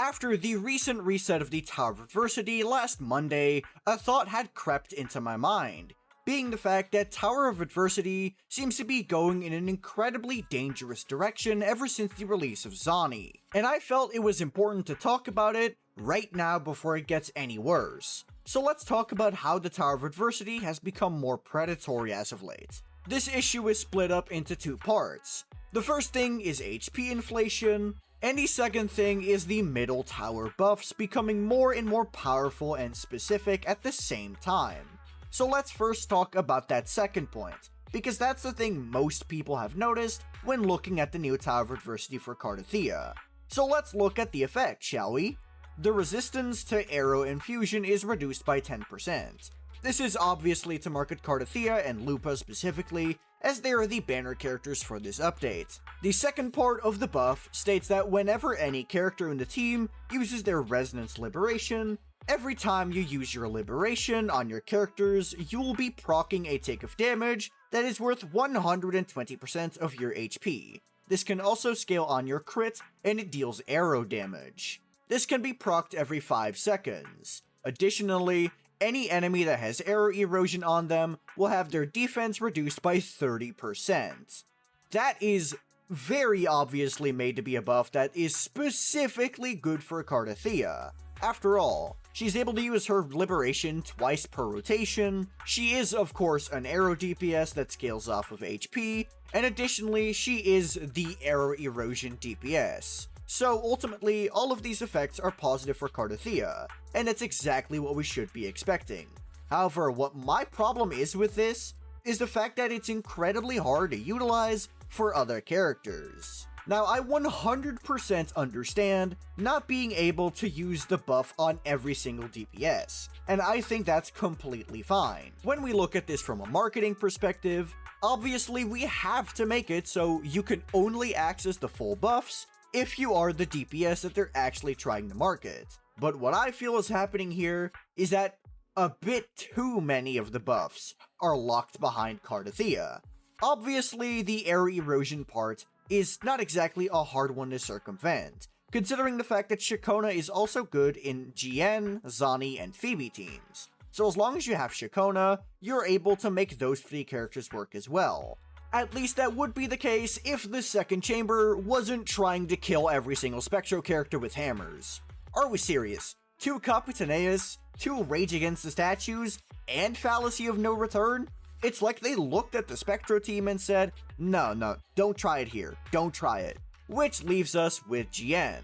After the recent reset of the Tower of Adversity last Monday, a thought had crept into my mind, being the fact that Tower of Adversity seems to be going in an incredibly dangerous direction ever since the release of Zani, and I felt it was important to talk about it right now before it gets any worse. So let's talk about how the Tower of Adversity has become more predatory as of late. This issue is split up into two parts. The first thing is HP inflation, and the second thing is the middle tower buffs becoming more and more powerful and specific at the same time. So let's first talk about that second point, because that's the thing most people have noticed when looking at the new Tower of Adversity for Cartethyiawuwa. So let's look at the effect, shall we? The resistance to arrow infusion is reduced by 10%. This is obviously to market Cartethyia and Lupa specifically, as they are the banner characters for this update. The second part of the buff states that whenever any character in the team uses their Resonance Liberation, every time you use your Liberation on your characters, you will be proccing a tick of damage that is worth 120% of your HP. This can also scale on your crit, and it deals arrow damage. This can be procced every 5 seconds. Additionally, any enemy that has arrow erosion on them will have their defense reduced by 30%. That is very obviously made to be a buff that is specifically good for Cartethyia. After all, she's able to use her Liberation twice per rotation, she is of course an arrow DPS that scales off of HP, and additionally she is the arrow erosion DPS. So ultimately, all of these effects are positive for Cartethyia, and it's exactly what we should be expecting. However, what my problem is with this is the fact that it's incredibly hard to utilize for other characters. Now, I 100% understand not being able to use the buff on every single DPS, and I think that's completely fine. When we look at this from a marketing perspective, obviously we have to make it so you can only access the full buffs if you are the DPS that they're actually trying to market. But what I feel is happening here is that a bit too many of the buffs are locked behind Cartethyia. Obviously, the arrow erosion part is not exactly a hard one to circumvent, considering the fact that Shakona is also good in GN, Zani, and Phoebe teams. So as long as you have Shakona, you're able to make those 3 characters work as well. At least that would be the case if the second chamber wasn't trying to kill every single Spectro character with hammers. Are we serious? 2 Capitaneas, 2 Rage Against the Statues, and Fallacy of No Return? It's like they looked at the Spectro team and said, no, don't try it here, don't try it. Which leaves us with GN.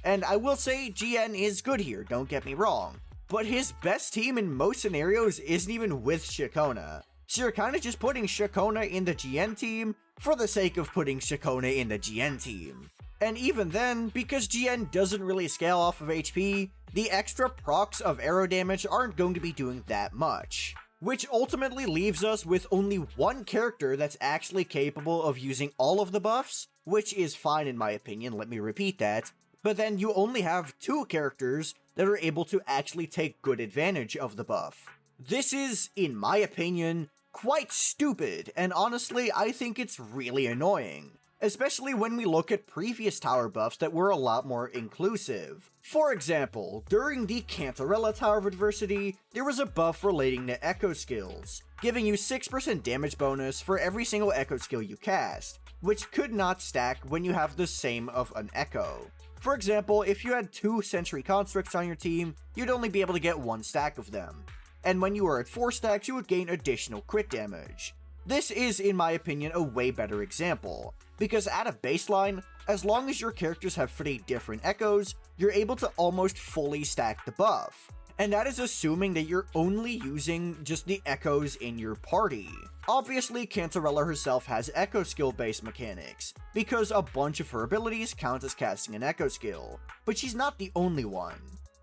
And I will say GN is good here, don't get me wrong, but his best team in most scenarios isn't even with Shakona. So you're kind of just putting Shakona in the GN team for the sake of putting Shakona in the GN team. And even then, because GN doesn't really scale off of HP, the extra procs of arrow damage aren't going to be doing that much. Which ultimately leaves us with only 1 character that's actually capable of using all of the buffs, which is fine in my opinion, let me repeat that. But then you only have 2 characters that are able to actually take good advantage of the buff. This is, in my opinion, quite stupid, and honestly, I think it's really annoying. Especially when we look at previous tower buffs that were a lot more inclusive. For example, during the Cantarella Tower of Adversity, there was a buff relating to echo skills, giving you 6% damage bonus for every single echo skill you cast, which could not stack when you have the same of an echo. For example, if you had 2 Sentry Constructs on your team, you'd only be able to get 1 stack of them. And when you were at 4 stacks, you would gain additional crit damage. This is, in my opinion, a way better example, because at a baseline, as long as your characters have 3 different echoes, you're able to almost fully stack the buff. And that is assuming that you're only using just the echoes in your party. Obviously, Cantarella herself has echo skill based mechanics, because a bunch of her abilities count as casting an echo skill, but she's not the only one.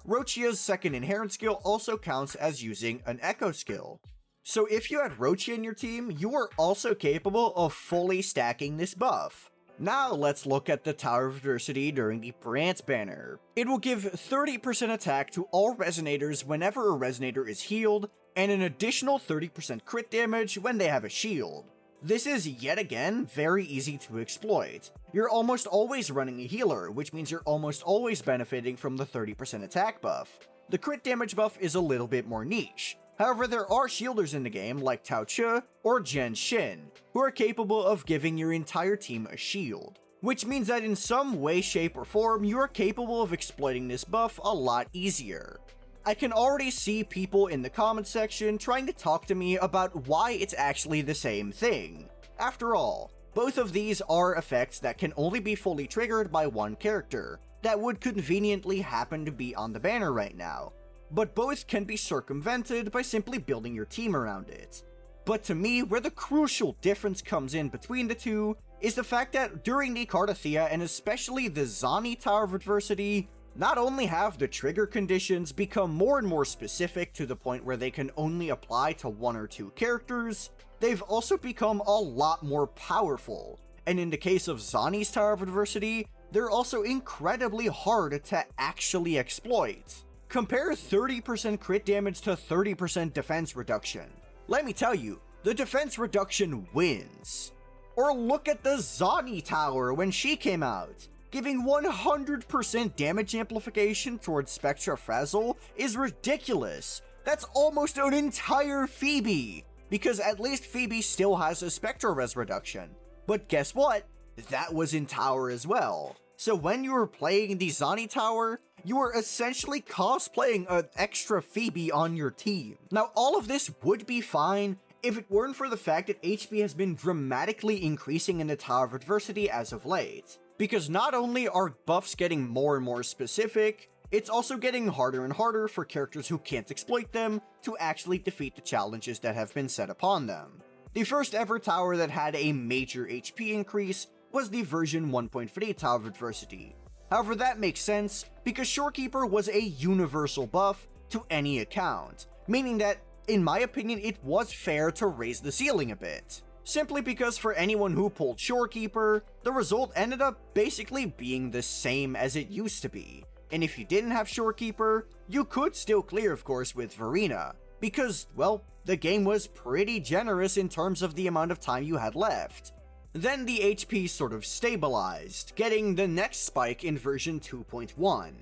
Rochia's second inherent skill also counts as using an echo skill. So if you had Rochia in your team, you are also capable of fully stacking this buff. Now let's look at the Tower of Adversity during the Brant banner. It will give 30% attack to all Resonators whenever a Resonator is healed, and an additional 30% crit damage when they have a shield. This is yet again very easy to exploit. You're almost always running a healer, which means you're almost always benefiting from the 30% attack buff. The crit damage buff is a little bit more niche. However, there are shielders in the game like Thundah or Shin, who are capable of giving your entire team a shield, which means that in some way, shape, or form, you are capable of exploiting this buff a lot easier. I can already see people in the comments section trying to talk to me about why it's actually the same thing. After all, both of these are effects that can only be fully triggered by one character, that would conveniently happen to be on the banner right now, but both can be circumvented by simply building your team around it. But to me, where the crucial difference comes in between the two is the fact that during the Cartethyia and especially the Zani Tower of Adversity, not only have the trigger conditions become more and more specific to the point where they can only apply to one or two characters, they've also become a lot more powerful, and in the case of Zani's Tower of Adversity, they're also incredibly hard to actually exploit. Compare 30% crit damage to 30% defense reduction. Let me tell you, the defense reduction wins. Or look at the Zani Tower when she came out. Giving 100% damage amplification towards Spectra Frazzle is ridiculous. That's almost an entire Phoebe, because at least Phoebe still has a Spectra Res reduction. But guess what? That was in Tower as well. So when you were playing the Zani Tower, you were essentially cosplaying an extra Phoebe on your team. Now all of this would be fine if it weren't for the fact that HP has been dramatically increasing in the Tower of Adversity as of late. Because not only are buffs getting more and more specific, it's also getting harder and harder for characters who can't exploit them to actually defeat the challenges that have been set upon them. The first ever tower that had a major HP increase was the version 1.3 Tower of Adversity. However, that makes sense because Shorekeeper was a universal buff to any account, meaning that, in my opinion, it was fair to raise the ceiling a bit. Simply because for anyone who pulled Shorekeeper, the result ended up basically being the same as it used to be. And if you didn't have Shorekeeper, you could still clear, of course, with Verena, because, well, the game was pretty generous in terms of the amount of time you had left. Then the HP sort of stabilized, getting the next spike in version 2.1,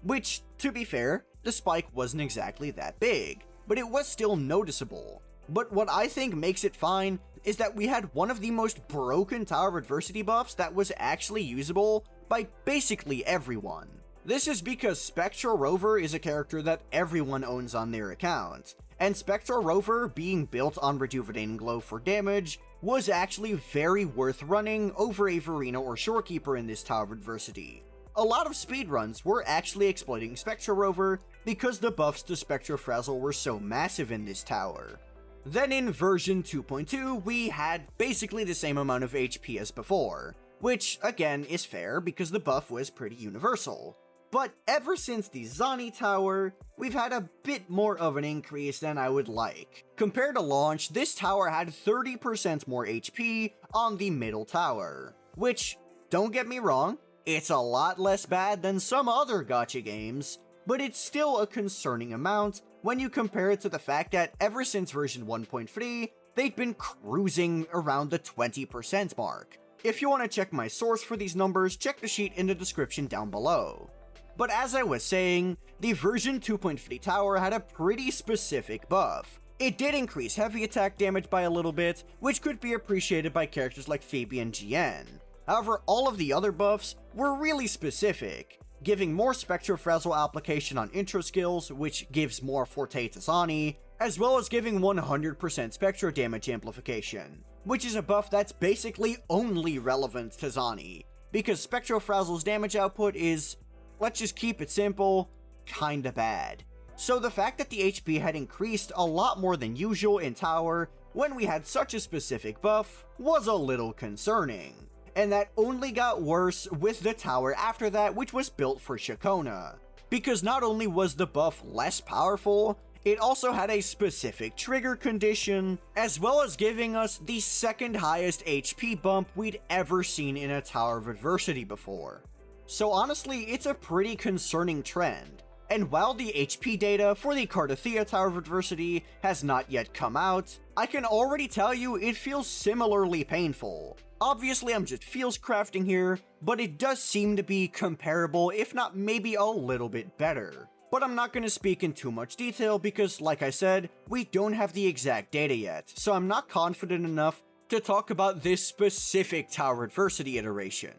which, to be fair, the spike wasn't exactly that big, but it was still noticeable. But what I think makes it fine is that we had one of the most broken Tower of Adversity buffs that was actually usable by basically everyone. This is because Spectra Rover is a character that everyone owns on their account, and Spectra Rover being built on Rejuvenating Glow for damage was actually very worth running over a Verena or Shorekeeper in this Tower of Adversity. A lot of speedruns were actually exploiting Spectra Rover because the buffs to Spectra Frazzle were so massive in this tower. Then in version 2.2, we had basically the same amount of HP as before, which again is fair because the buff was pretty universal. But ever since the Zani Tower, we've had a bit more of an increase than I would like. Compared to launch, this tower had 30% more HP on the middle tower, which, don't get me wrong, it's a lot less bad than some other gacha games, but it's still a concerning amount when you compare it to the fact that ever since version 1.3, they've been cruising around the 20% mark. If you want to check my source for these numbers, check the sheet in the description down below. But as I was saying, the version 2.3 tower had a pretty specific buff. It did increase heavy attack damage by a little bit, which could be appreciated by characters like Phoebe and GN. However, all of the other buffs were really specific, giving more Spectra Frazzle application on intro skills, which gives more Forte to Zani, as well as giving 100% Spectra damage amplification, which is a buff that's basically only relevant to Zani, because Spectra Frazzle's damage output is, let's just keep it simple, kinda bad. So the fact that the HP had increased a lot more than usual in Tower when we had such a specific buff was a little concerning. And that only got worse with the tower after that, which was built for Shakona. Because not only was the buff less powerful, it also had a specific trigger condition, as well as giving us the second highest HP bump we'd ever seen in a Tower of Adversity before. So honestly, it's a pretty concerning trend. And while the HP data for the Cartethyiawuwa Tower of Adversity has not yet come out, I can already tell you it feels similarly painful. Obviously I'm just feels crafting here, but it does seem to be comparable, if not maybe a little bit better. But I'm not going to speak in too much detail because, like I said, we don't have the exact data yet, so I'm not confident enough to talk about this specific Tower Adversity iteration.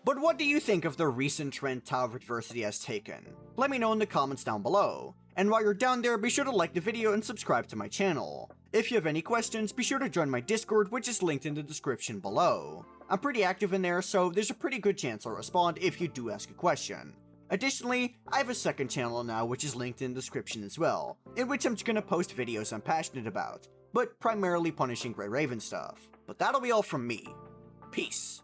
But what do you think of the recent trend Tower Adversity has taken? Let me know in the comments down below. And while you're down there, be sure to like the video and subscribe to my channel. If you have any questions, be sure to join my Discord, which is linked in the description below. I'm pretty active in there, so there's a pretty good chance I'll respond if you do ask a question. Additionally, I have a second channel now which is linked in the description as well, in which I'm just gonna post videos I'm passionate about, but primarily punishing Grey Raven stuff. But that'll be all from me. Peace.